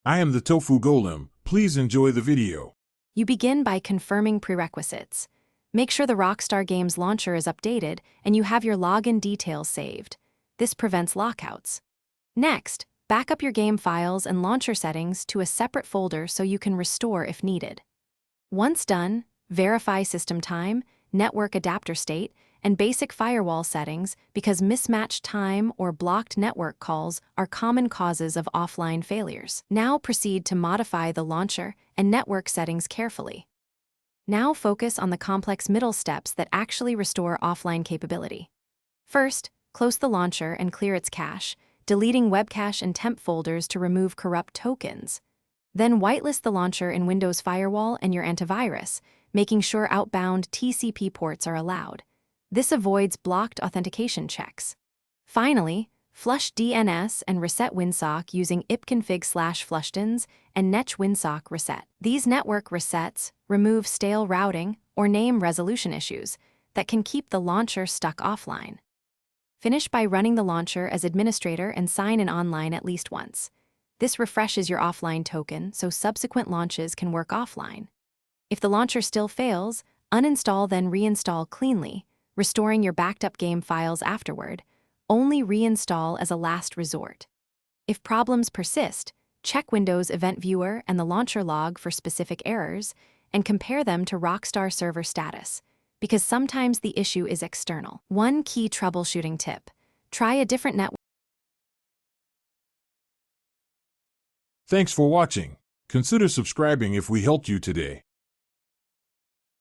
I am the Tofu Golem. Please enjoy the video. You begin by confirming prerequisites. Make sure the Rockstar Games Launcher is updated and you have your login details saved. This prevents lockouts. Next, back up your game files and launcher settings to a separate folder so you can restore if needed. Once done, verify system time, network adapter state, and basic firewall settings because mismatched time or blocked network calls are common causes of offline failures. Now proceed to modify the launcher and network settings carefully. Now focus on the complex middle steps that actually restore offline capability. First, close the launcher and clear its cache, deleting web cache and temp folders to remove corrupt tokens. Then whitelist the launcher in Windows Firewall and your antivirus, making sure outbound TCP ports are allowed. This avoids blocked authentication checks. Finally, flush DNS and reset WinSock using ipconfig/flushdins and netch WinSock reset. These network resets remove stale routing or name resolution issues that can keep the launcher stuck offline. Finish by running the launcher as administrator and sign in online at least once. This refreshes your offline token so subsequent launches can work offline. If the launcher still fails, uninstall then reinstall cleanly, restoring your backed up game files afterward. Only reinstall as a last resort. If problems persist, check Windows Event Viewer and the launcher log for specific errors and compare them to Rockstar server status, because sometimes the issue is external. One key troubleshooting tip: try a different network. Thanks for watching. Consider subscribing if we helped you today.